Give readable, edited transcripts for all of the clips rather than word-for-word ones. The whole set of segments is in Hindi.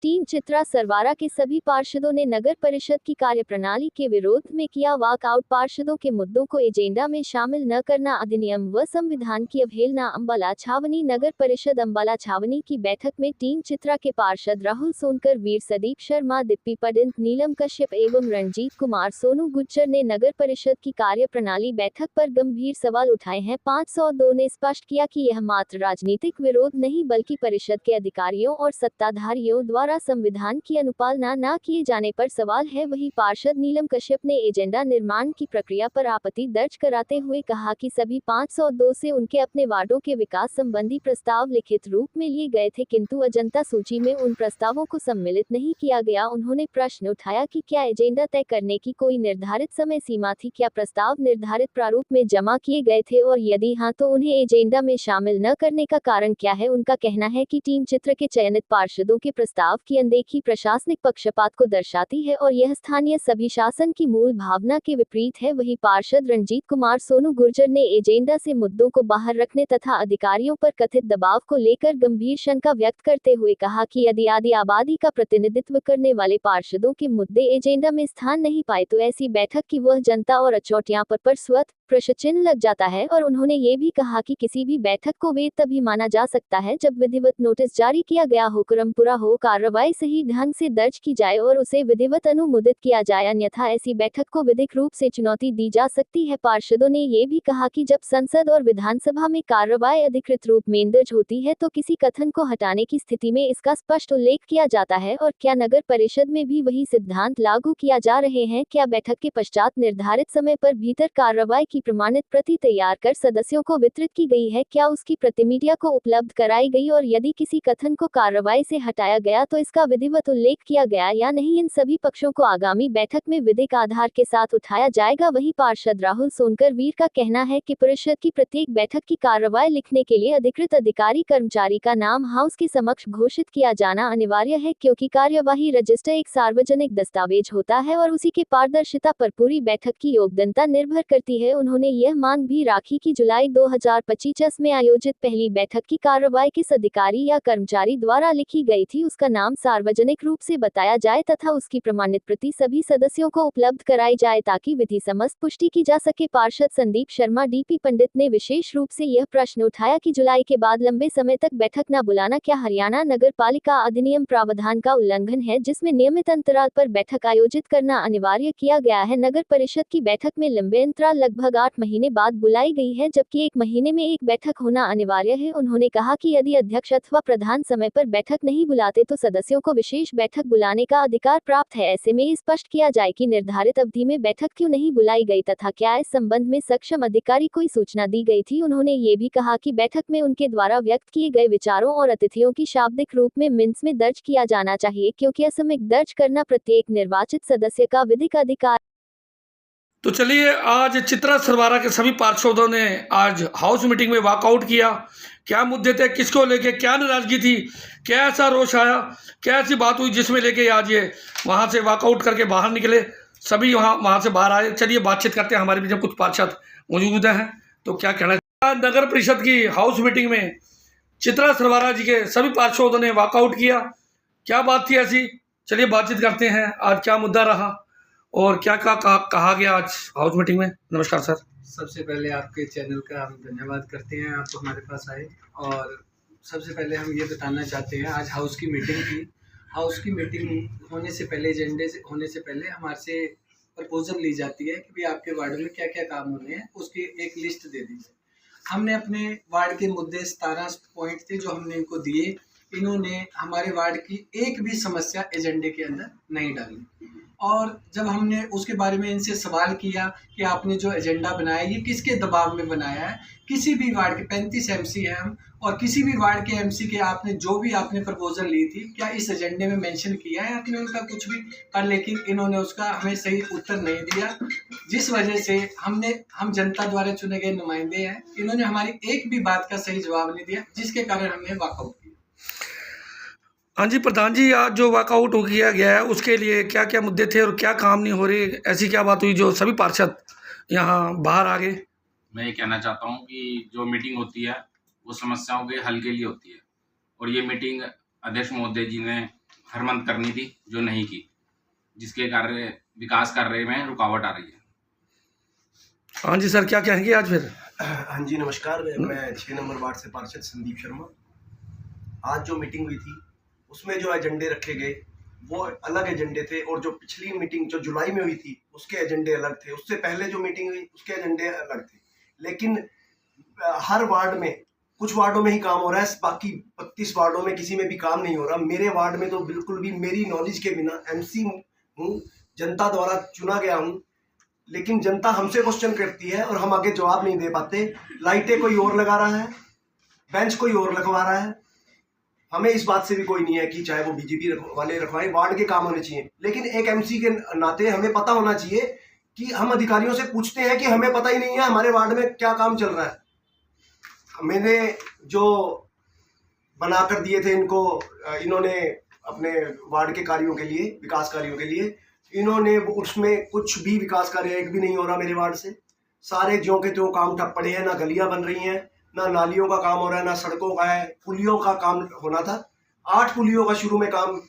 टीम चित्रा सरवारा के सभी पार्षदों ने नगर परिषद की कार्यप्रणाली के विरोध में किया वॉकआउट। पार्षदों के मुद्दों को एजेंडा में शामिल न करना, अधिनियम व संविधान की अवहेलना। अंबाला छावनी नगर परिषद अंबाला छावनी की बैठक में टीम चित्रा के पार्षद राहुल सोनकर, वीर सदीप शर्मा, दिप्पी पंडित, नीलम कश्यप एवं रणजीत कुमार सोनू गुज्जर ने नगर परिषद की कार्यप्रणाली बैठक पर गंभीर सवाल उठाए हैं। 502 ने स्पष्ट किया कि यह मात्र राजनीतिक विरोध नहीं बल्कि परिषद के अधिकारियों और सत्ताधारियों द्वारा संविधान की अनुपालना न किए जाने पर सवाल है। वहीं पार्षद नीलम कश्यप ने एजेंडा निर्माण की प्रक्रिया पर आपत्ति दर्ज कराते हुए कहा कि सभी 502 से उनके अपने वार्डों के विकास संबंधी प्रस्ताव लिखित रूप में लिए गए थे, किंतु अजंता सूची में उन प्रस्तावों को सम्मिलित नहीं किया गया। उन्होंने प्रश्न उठाया कि क्या एजेंडा तय करने की कोई निर्धारित समय सीमा थी, क्या प्रस्ताव निर्धारित प्रारूप में जमा किए गए थे और यदि हाँ तो उन्हें एजेंडा में शामिल न करने का कारण क्या है। उनका कहना है कि टीम चित्र के चयनित पार्षदों के प्रस्ताव की अनदेखी प्रशासनिक पक्षपात को दर्शाती है और यह स्थानीय सभी शासन की मूल भावना के विपरीत है। वहीं पार्षद रणजीत कुमार सोनू गुर्जर ने एजेंडा से मुद्दों को बाहर रखने तथा अधिकारियों पर कथित दबाव को लेकर गंभीर शंका व्यक्त करते हुए कहा कि यदि आदि आबादी का प्रतिनिधित्व करने वाले पार्षदों के मुद्दे एजेंडा में स्थान नहीं पाए तो ऐसी बैठक की वह जनता और अचौटियां पर स्वतः प्रश्न चिन्ह लग जाता है। और उन्होंने ये भी कहा कि किसी भी बैठक को वैध तभी माना जा सकता है जब विधिवत नोटिस जारी किया गया हो, क्रम पूरा हो, कार्रवाई सही ढंग से दर्ज की जाए और उसे विधिवत अनुमोदित किया जाए, अन्यथा ऐसी बैठक को विधिक रूप से चुनौती दी जा सकती है। पार्षदों ने ये भी कहा कि जब संसद और विधानसभा में कार्रवाई अधिकृत रूप में दर्ज होती है तो किसी कथन को हटाने की स्थिति में इसका स्पष्ट उल्लेख किया जाता है। और क्या नगर परिषद में भी वही सिद्धांत लागू किया जा रहे हैं? क्या बैठक के पश्चात निर्धारित समय पर भीतर कार्रवाई की प्रमाणित प्रति तैयार कर सदस्यों को वितरित की गई है? क्या उसकी प्रति मीडिया को उपलब्ध कराई गई? और यदि किसी कथन को कार्रवाई से हटाया गया तो इसका विधिवत उल्लेख किया गया या नहीं? इन सभी पक्षों को आगामी बैठक में विधिक आधार के साथ उठाया जाएगा। वहीं पार्षद राहुल सोनकर वीर का कहना है कि परिषद की प्रत्येक बैठक की कार्रवाई लिखने के लिए अधिकृत अधिकारी कर्मचारी का नाम हाउस के समक्ष घोषित किया जाना अनिवार्य है, क्योंकि कार्यवाही रजिस्टर एक सार्वजनिक दस्तावेज होता है और उसी के पारदर्शिता पर पूरी बैठक की योग्यता निर्भर करती है। उन्होंने यह मांग भी राखी कि जुलाई 2025 में आयोजित पहली बैठक की कार्रवाई किस अधिकारी या कर्मचारी द्वारा लिखी गई थी उसका नाम सार्वजनिक रूप से बताया जाए तथा उसकी प्रमाणित प्रति सभी सदस्यों को उपलब्ध कराई जाए ताकि विधि समस्त पुष्टि की जा सके। पार्षद संदीप शर्मा डीपी पंडित ने विशेष रूप से यह प्रश्न उठाया कि जुलाई के बाद लंबे समय तक बैठक न बुलाना क्या हरियाणा नगर पालिका अधिनियम प्रावधान का उल्लंघन है, जिसमें नियमित अंतराल पर बैठक आयोजित करना अनिवार्य किया गया है। नगर परिषद की बैठक में लंबे अंतराल लगभग 8 महीने बाद बुलाई गई है, जबकि 1 महीने में एक बैठक होना अनिवार्य है। उन्होंने कहा कि यदि अध्यक्ष अथवा प्रधान समय पर बैठक नहीं बुलाते तो सदस्यों को विशेष बैठक बुलाने का अधिकार प्राप्त है। ऐसे में स्पष्ट किया जाए कि निर्धारित अवधि में बैठक क्यों नहीं बुलाई गई तथा क्या इस संबंध में सक्षम अधिकारी कोई सूचना दी गई थी। उन्होंने ये भी कहा कि बैठक में उनके द्वारा व्यक्त किए गए विचारों और अतिथियों की शाब्दिक रूप में मिनट्स में दर्ज किया जाना चाहिए, क्योंकि असमिक दर्ज करना प्रत्येक निर्वाचित सदस्य का विधिक अधिकार। तो चलिए, आज चित्रा सरवारा के सभी पार्षदों ने आज हाउस मीटिंग में वॉकआउट किया। क्या मुद्दे थे, किसको लेके क्या नाराजगी थी, क्या ऐसा रोष आया, क्या ऐसी बात हुई जिसमें लेके आज ये वहाँ से वॉकआउट करके बाहर निकले, सभी वहाँ से बाहर आए। चलिए बातचीत करते हैं, हमारे बीच में कुछ पार्षद मौजूद हैं तो क्या कहना। नगर परिषद की हाउस मीटिंग में चित्रा सरवारा जी के सभी पार्षदों ने वॉकआउट किया। क्या बात थी ऐसी, चलिए बातचीत करते हैं। आज क्या मुद्दा रहा और क्या कहा गया आज हाउस मीटिंग में। नमस्कार सर। सबसे पहले आपके चैनल का हम धन्यवाद करते हैं, आप हमारे पास आए। और सबसे पहले हम ये बताना चाहते हैं, आज हाउस की मीटिंग थी। हाउस की मीटिंग होने से पहले, एजेंडे से होने से पहले हमारे से प्रपोजल ली जाती है कि भाई आपके वार्ड में क्या क्या काम होने हैं, उसकी एक लिस्ट दे दीजिए। हमने अपने वार्ड के मुद्दे 17 पॉइंट थे जो हमने इनको दिए। इन्होंने हमारे वार्ड की एक भी समस्या एजेंडे के अंदर नहीं डाली। और जब हमने उसके बारे में इनसे सवाल किया कि आपने जो एजेंडा बनाया ये किसके दबाव में बनाया है, किसी भी वार्ड के 35 एमसी हैं हम, और किसी भी वार्ड के एमसी के आपने जो भी आपने प्रपोजल ली थी क्या इस एजेंडे में मेंशन किया है आपने उनका कुछ भी पर, लेकिन इन्होंने उसका हमें सही उत्तर नहीं दिया, जिस वजह से हम जनता द्वारा चुने गए नुमाइंदे हैं, इन्होंने हमारी एक भी बात का सही जवाब नहीं दिया, जिसके कारण हमने वॉकआउट किया। हाँ जी प्रधान जी, आज जो वॉकआउट किया गया है उसके लिए क्या क्या मुद्दे थे और क्या काम नहीं हो रही, ऐसी क्या बात हुई जो सभी पार्षद यहाँ बाहर आ गए। मैं ये कहना चाहता हूँ कि जो मीटिंग होती है वो समस्याओं के हल के लिए होती है और ये मीटिंग अध्यक्ष महोदय जी ने हर मंथ करनी थी, जो नहीं की, जिसके कार्य विकास कार्य में रुकावट आ रही है। हाँ जी सर, क्या कहेंगे आज फिर? हाँ जी नमस्कार, मैं 6 नंबर वार्ड से पार्षद संदीप शर्मा। आज जो मीटिंग हुई थी उसमें जो एजेंडे रखे गए वो अलग एजेंडे थे, और जो पिछली मीटिंग जो जुलाई में हुई थी उसके एजेंडे अलग थे, उससे पहले जो मीटिंग हुई उसके एजेंडे अलग थे। लेकिन हर वार्ड में कुछ वार्डों में ही काम हो रहा है, बाकी 32 वार्डों में किसी में भी काम नहीं हो रहा। मेरे वार्ड में तो बिल्कुल भी मेरी नॉलेज के बिना MC हूँ, जनता द्वारा चुना गया हूँ, लेकिन जनता हमसे क्वेश्चन करती है और हम आगे जवाब नहीं दे पाते। लाइटें कोई और लगा रहा है, बेंच कोई और लगवा रहा है। हमें इस बात से भी कोई नहीं है कि चाहे वो बीजेपी वाले रखवाएं, वार्ड के काम होने चाहिए, लेकिन एक MC के नाते हमें पता होना चाहिए कि हम अधिकारियों से पूछते हैं कि हमें पता ही नहीं है हमारे वार्ड में क्या काम चल रहा है। मैंने जो बनाकर दिए थे इनको, इन्होंने अपने वार्ड के कार्यों के लिए, विकास कार्यों के लिए, इन्होंने उसमें कुछ भी विकास कार्य एक भी नहीं हो रहा मेरे वार्ड से। सारे ज्यों के त्यों काम ठप पड़े हैं, ना गलियां बन रही हैं, ना नालियों का काम हो रहा है, ना सड़कों का है। पुलियों का काम होना था, 8 पुलियों का शुरू में काम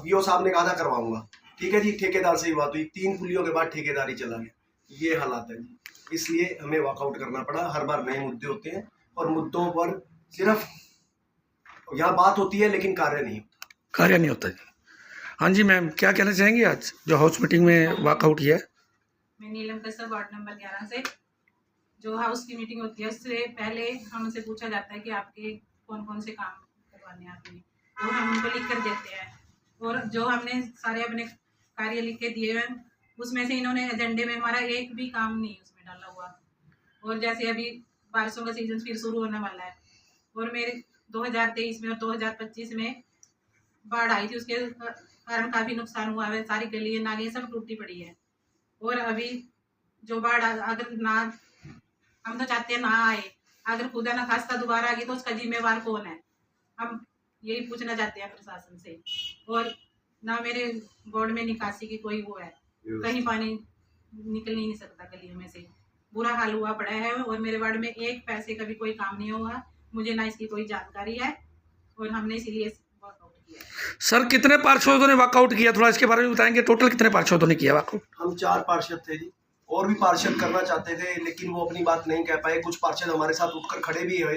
VO साहब ने कहा था करवाऊंगा, ठीक है जी, ठेकेदार से ही बात हुई, 3 पुलियों के बाद ठेकेदारी चला गया। ये हालात है जी, इसलिए हमें वॉकआउट करना पड़ा। हर बार नए मुद्दे होते हैं और मुद्दों पर सिर्फ यहाँ बात होती है लेकिन कार्य नहीं होता। कार्य नहीं होता जी। हाँ जी मैम, क्या कहना चाहेंगे आज जो हाउस मीटिंग में वॉकआउट किया है? मैं नीलम कसर वार्ड नंबर 11 से। जो हाउस की मीटिंग होती है उससे पहले हमसे पूछा जाता है कि आपके कौन कौन से काम करवाने हैं आपने, वो हम उनको लिख कर देते हैं, और जो हमने सारे अपने कार्य लिख के दिए हैं उसमें से इन्होंने एजेंडे में हमारा एक भी काम नहीं उसमें डाला हुआ। और जैसे अभी बारिशों का सीजन फिर शुरू होने वाला है, और मेरे 2023 में और 2025 में बाढ़ आई थी, उसके कारण काफ़ी नुकसान हुआ है। सारी गली नालियाँ सब टूटी पड़ी है, और अभी जो बाढ़ अगर ना, हम तो चाहते हैं ना आए, अगर खुदा ना खास्ता दोबारा आ गई तो उसका जिम्मेवार कौन है, हम यही पूछना चाहते हैं प्रशासन से। और ना मेरे वार्ड में निकासी की कोई वो है, कहीं पानी निकल नहीं सकता गलियों में से, बुरा हाल हुआ पड़ा है। और मेरे वार्ड में एक पैसे का भी कोई काम नहीं हुआ, मुझे ना इसकी कोई जानकारी है, और हमने इसीलिए वॉकआउट किया है। सर कितने पार्षदों ने वॉकआउट किया, थोड़ा इसके बारे में बताएंगे? टोटल कितने पार्षदों ने किया वॉकआउट? हम 4 पार्षद थे जी, और भी पार्षद करना चाहते थे लेकिन वो अपनी बात नहीं कह पाए। कुछ पार्षद हमारे साथ उठकर खड़े भी हुए,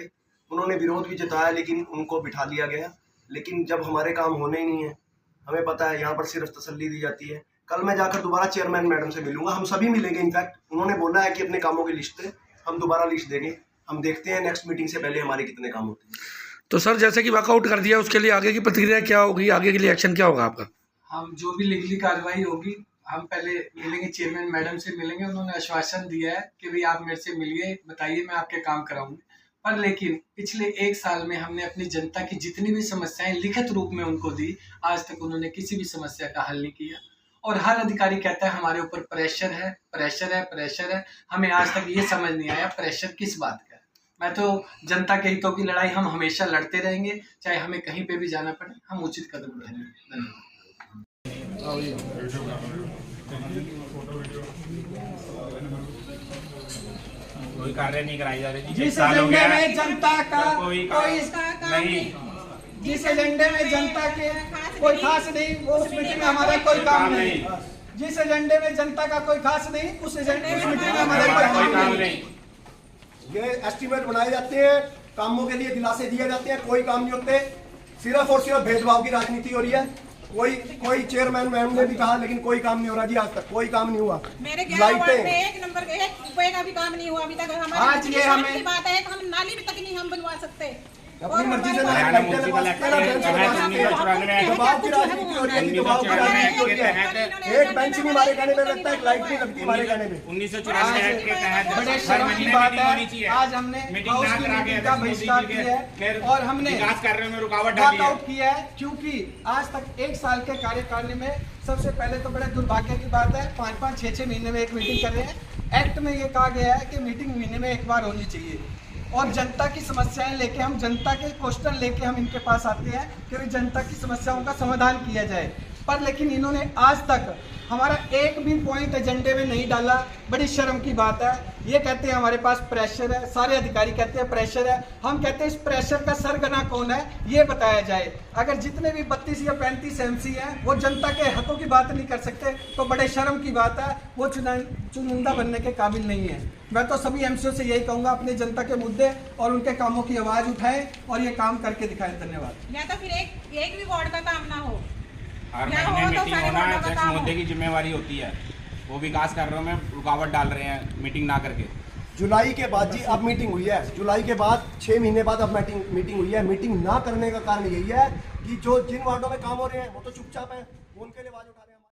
उन्होंने विरोध भी जताया, लेकिन उनको बिठा लिया गया। लेकिन जब हमारे काम होने ही नहीं है, हमें पता है यहाँ पर सिर्फ तसल्ली दी जाती है। कल मैं जाकर दोबारा चेयरमैन मैडम से मिलूंगा, हम सभी मिलेंगे। इनफैक्ट उन्होंने बोला है कि अपने कामों की लिस्ट है, हम दोबारा लिस्ट देंगे। हम देखते हैं नेक्स्ट मीटिंग से पहले हमारे कितने काम होते हैं। तो सर जैसे कि वॉकआउट कर दिया, उसके लिए आगे की प्रतिक्रिया क्या होगी, आगे के लिए एक्शन क्या होगा आपका? हम जो भी लीगली कार्रवाई होगी, हम पहले मिलेंगे, चेयरमैन मैडम से मिलेंगे। उन्होंने आश्वासन दिया है कि भाई आप मेरे से मिलिए, बताइए, मैं आपके काम कराऊंगी। पर लेकिन पिछले 1 साल में हमने अपनी जनता की जितनी भी समस्याएं लिखित रूप में उनको दी, आज तक उन्होंने किसी भी समस्या का हल नहीं किया। और हर अधिकारी कहता है हमारे ऊपर प्रेशर है, प्रेशर है, प्रेशर है। हमें आज तक ये समझ नहीं आया प्रेशर किस बात का है। मैं तो जनता के हितों की लड़ाई हम हमेशा लड़ते रहेंगे, चाहे हमें कहीं पे भी जाना पड़े, हम उचित कदम उठाएंगे। धन्यवाद। कोई कार्य नहीं कराई जा रही। जिस एजेंडे में जनता का कोई नहीं, जिस एजेंडे में जनता के कोई खास नहीं, वो उस मीटिंग में हमारा कोई काम नहीं। जिस एजेंडे में जनता का कोई खास नहीं, उस एजेंडे में मीटिंग में हमारा कोई काम नहीं। ये एस्टीमेट बनाए जाते हैं, कामों के लिए दिलासे दिए जाते हैं, कोई काम नहीं होते। सिर्फ और सिर्फ भेदभाव की राजनीति हो रही है। कोई चेयरमैन मैम ने भी कहा, लेकिन कोई काम नहीं हो रहा जी, आज तक कोई काम नहीं हुआ। मेरे 11 वार्ड में 1 नंबर के 1 रुपए का भी काम नहीं हुआ अभी तक। हमारी आज ये हमें की बात है, हम नाली भी तक नहीं हम बनवा सकते। अपनी मर्जी से एक बेंच नहीं हमारे कहने पे लगता है, एक लाइट नहीं लगती हमारे कहने पे। 1994 के तहत बड़े शर्म की बात है, आज हमने हाउस की मीटिंग का बहिष्कार किया है और हमने विकास कार्य में रुकावट डाली है। वॉकआउट किया है, क्योंकि आज तक 1 साल के कार्यकाल में सबसे पहले तो बड़े दुर्भाग्य की बात है, 5-5, 6-6 महीने में एक मीटिंग कर रहे हैं। एक्ट में ये कहा गया है कि मीटिंग महीने में एक बार होनी चाहिए, और जनता की समस्याएं लेके, हम जनता के क्वेश्चन लेके हम इनके पास आते हैं कि जनता की समस्याओं का समाधान किया जाए। पर लेकिन इन्होंने आज तक हमारा एक भी पॉइंट एजेंडे में नहीं डाला। बड़ी शर्म की बात है। ये कहते हैं हमारे पास प्रेशर है, सारे अधिकारी कहते हैं प्रेशर है। हम कहते हैं इस प्रेशर का सरगना कौन है ये बताया जाए। अगर जितने भी 32 या 35 MC हैं वो जनता के हकों की बात नहीं कर सकते तो बड़े शर्म की बात है, वो चुनिंदा बनने के काबिल नहीं है। मैं तो सभी MCO से यही कहूँगा, अपनी जनता के मुद्दे और उनके कामों की आवाज़ उठाएं और ये काम करके दिखाएं। धन्यवाद। या तो फिर एक भी वार्ड का काम ना हो, हर या महीने हो तो मीटिंग सारे होना वार्डों का अध्यक्ष काम हो। मुद्दे की जिम्मेवारी होती है। वो विकास कार्यों में रुकावट डाल रहे हैं मीटिंग ना करके। जुलाई के बाद जी अब मीटिंग हुई है, जुलाई के बाद 6 महीने बाद अब मीटिंग हुई है। मीटिंग ना करने का कारण यही है कि जो जिन वार्डों में काम हो रहे हैं वो तो चुपचाप है, उनके लिए आवाज उठा रहे हैं।